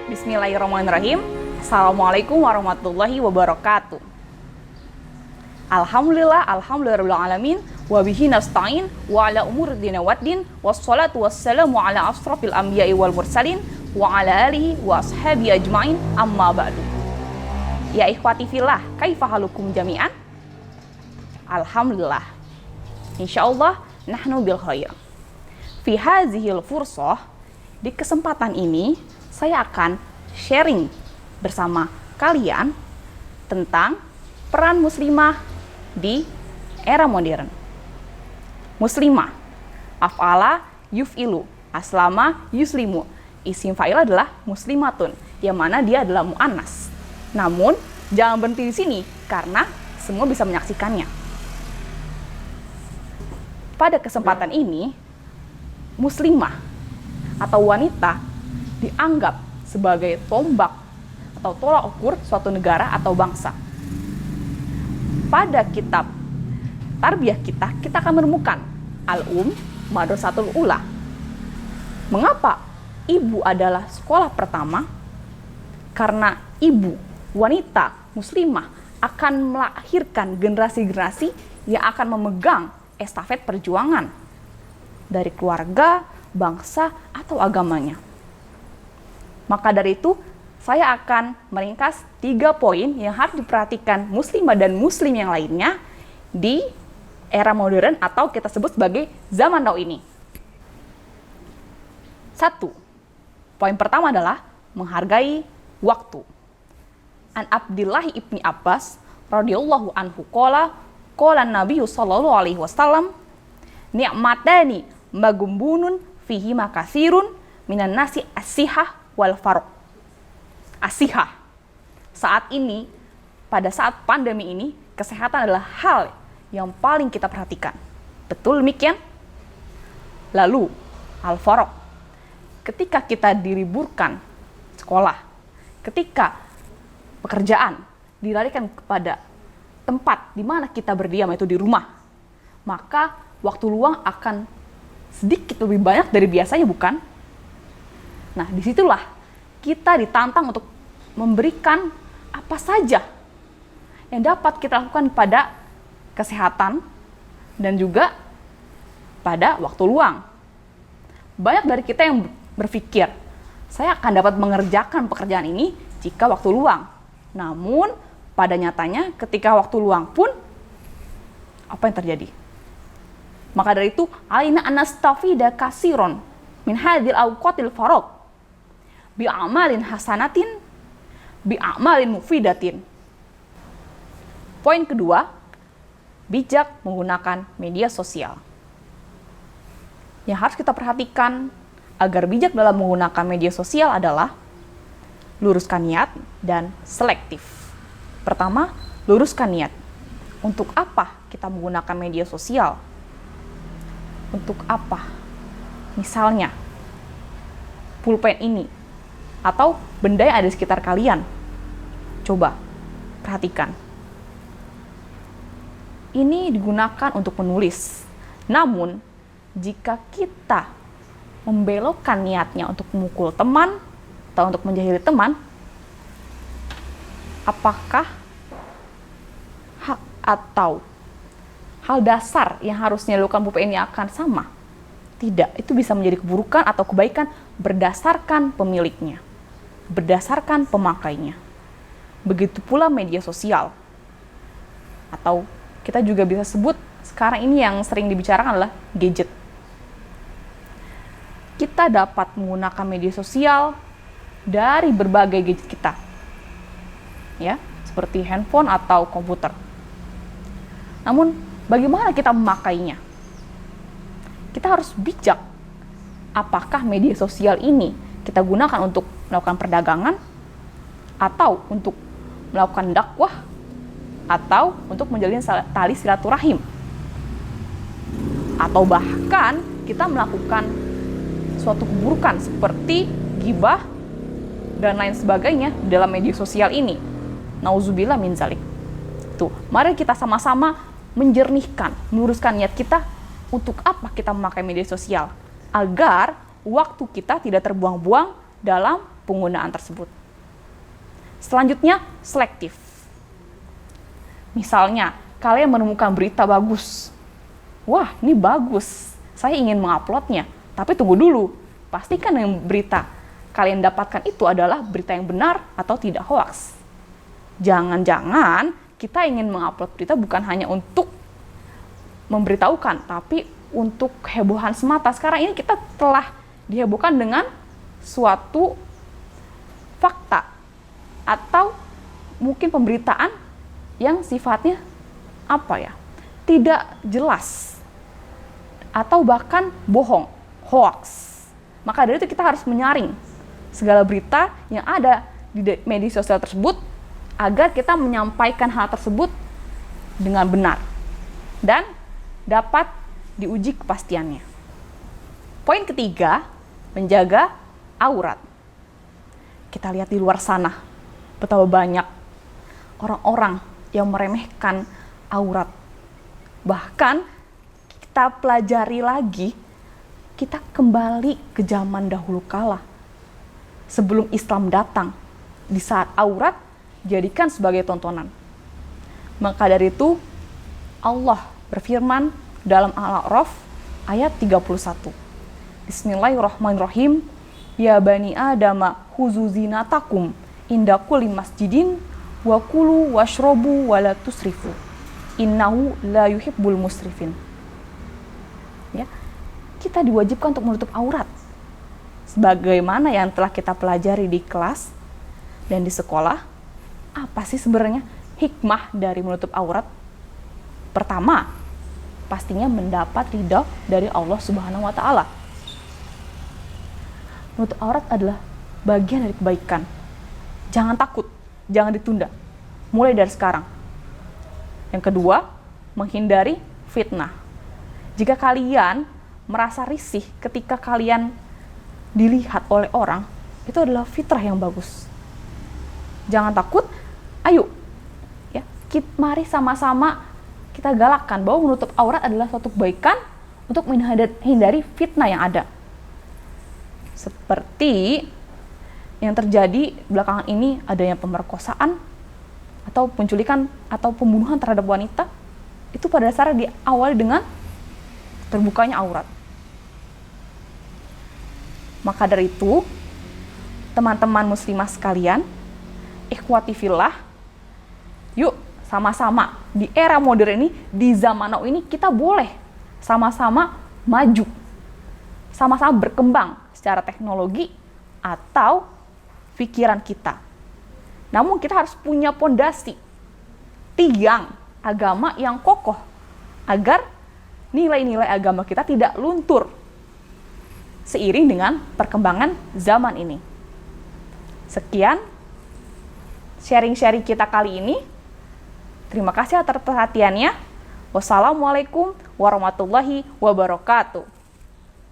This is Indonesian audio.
Bismillahirrahmanirrahim. Assalamualaikum warahmatullahi wabarakatuh. Alhamdulillahirrahmanirrahim. Wabihi nasta'in wa ala umur dina waddin. Wassalatu wassalamu ala asrafil anbiya'i wal mursalin. Wa ala alihi wa ashabi ajma'in, amma ba'du. Ya ikhwati fillah, kaifa halukum jami'an? Alhamdulillah. Insyaallah nahnu bil khair. Fi hazihil fursah, di kesempatan ini saya akan sharing bersama kalian tentang peran muslimah di era modern. Muslimah, af'ala yuf'ilu, aslama yuslimu. Isim fa'il adalah muslimatun, yang mana dia adalah mu'annas. Namun, jangan berhenti di sini karena semua bisa menyaksikannya. Pada kesempatan ini, muslimah atau wanita dianggap sebagai tombak atau tolak ukur suatu negara atau bangsa. Pada kitab tarbiyah kita akan menemukan Madrasatul Ula. Mengapa ibu adalah sekolah pertama? Karena ibu, wanita, muslimah akan melahirkan generasi-generasi yang akan memegang estafet perjuangan dari keluarga, bangsa, atau agamanya. Maka dari itu, saya akan meringkas 3 poin yang harus diperhatikan muslimah dan muslim yang lainnya di era modern atau kita sebut sebagai zaman now ini. 1. Poin pertama adalah menghargai waktu. An Abdillah ibni Abbas radhiyallahu anhu qala Nabi sallallahu alaihi wasallam ni'matani magumbunun fihi makasirun minan nasi as-sihah wal farq. As-sihah. Saat ini, pada saat pandemi ini, kesehatan adalah hal yang paling kita perhatikan. Betul demikian? Lalu, al-farq. Ketika kita diliburkan sekolah, ketika pekerjaan dilarikan kepada tempat di mana kita berdiam, yaitu di rumah, maka waktu luang akan sedikit lebih banyak dari biasanya, bukan? Nah, disitulah kita ditantang untuk memberikan apa saja yang dapat kita lakukan pada kesehatan dan juga pada waktu luang. Banyak dari kita yang berpikir, saya akan dapat mengerjakan pekerjaan ini jika waktu luang. Namun, pada nyatanya ketika waktu luang pun, apa yang terjadi? Maka dari itu, alaina anastafida kasiron min hadhil awqatil faragh bi'amalin hasanatin bi'amalin mufidatin. Poin kedua, bijak menggunakan media sosial. Yang harus kita perhatikan agar bijak dalam menggunakan media sosial adalah luruskan niat dan selektif. Pertama, luruskan niat. Untuk apa kita menggunakan media sosial? Untuk apa? Misalnya, pulpen ini atau benda yang ada di sekitar kalian. Coba perhatikan. Ini digunakan untuk menulis. Namun, jika kita membelokkan niatnya untuk memukul teman atau untuk menjahili teman, apakah hak atau hal dasar yang harusnya dilakukan pulpen ini akan sama? Tidak, itu bisa menjadi keburukan atau kebaikan berdasarkan pemiliknya, berdasarkan pemakainya. Begitu pula media sosial. Atau kita juga bisa sebut sekarang ini yang sering dibicarakan adalah gadget. Kita dapat menggunakan media sosial dari berbagai gadget kita. Ya, seperti handphone atau komputer. Namun, bagaimana kita memakainya? Kita harus bijak. Apakah media sosial ini kita gunakan untuk melakukan perdagangan, atau untuk melakukan dakwah, atau untuk menjalin tali silaturahim, atau bahkan kita melakukan suatu keburukan seperti ghibah dan lain sebagainya dalam media sosial ini. Nauzubillah min zalik. Tuh, mari kita sama-sama menjernihkan, meluruskan niat kita untuk apa kita memakai media sosial, agar waktu kita tidak terbuang-buang dalam penggunaan tersebut. Selanjutnya, selektif. Misalnya, kalian menemukan berita bagus. Wah, ini bagus. Saya ingin menguploadnya. Tapi tunggu dulu. Pastikan yang berita kalian dapatkan itu adalah berita yang benar atau tidak hoaks. Jangan-jangan kita ingin mengupload berita bukan hanya untuk memberitahukan, tapi untuk hebohan semata. Sekarang ini kita telah dihebohkan dengan suatu fakta atau mungkin pemberitaan yang sifatnya tidak jelas atau bahkan bohong, hoax. Maka dari itu kita harus menyaring segala berita yang ada di media sosial tersebut agar kita menyampaikan hal tersebut dengan benar dan dapat diuji kepastiannya. Poin ketiga, menjaga aurat. Kita lihat di luar sana betapa banyak orang-orang yang meremehkan aurat. Bahkan kita pelajari lagi, kita kembali ke zaman dahulu kala. Sebelum Islam datang, di saat aurat dijadikan sebagai tontonan. Maka dari itu, Allah berfirman dalam Al-A'raf ayat 31. Bismillahirrahmanirrahim. Ya bani Adama khuzu zinatakum inda kulli masjidin wa kulu washrobu wa la tusrifu. Innahu la yuhibbul musrifin. Ya, kita diwajibkan untuk menutup aurat. Sebagaimana yang telah kita pelajari di kelas dan di sekolah, apa sih sebenarnya hikmah dari menutup aurat? Pertama, pastinya mendapat ridha dari Allah Subhanahu wa Ta'ala. Menutup aurat adalah bagian dari kebaikan. Jangan takut, jangan ditunda. Mulai dari sekarang. Yang kedua, menghindari fitnah. Jika kalian merasa risih ketika kalian dilihat oleh orang, itu adalah fitrah yang bagus. Jangan takut, ayo, ya, mari sama-sama kita galakkan bahwa menutup aurat adalah suatu kebaikan untuk menghindari fitnah yang ada. Seperti yang terjadi belakangan ini, adanya pemerkosaan atau penculikan atau pembunuhan terhadap wanita, itu pada dasarnya diawali dengan terbukanya aurat. Maka dari itu, teman-teman muslimah sekalian, ikhwati fillah, yuk sama-sama di era modern ini, di zaman now ini, kita boleh sama-sama maju, sama-sama berkembang secara teknologi atau pikiran kita. Namun kita harus punya pondasi, tiang agama yang kokoh, agar nilai-nilai agama kita tidak luntur seiring dengan perkembangan zaman ini. Sekian sharing-sharing kita kali ini. Terima kasih atas perhatiannya. Wassalamualaikum warahmatullahi wabarakatuh.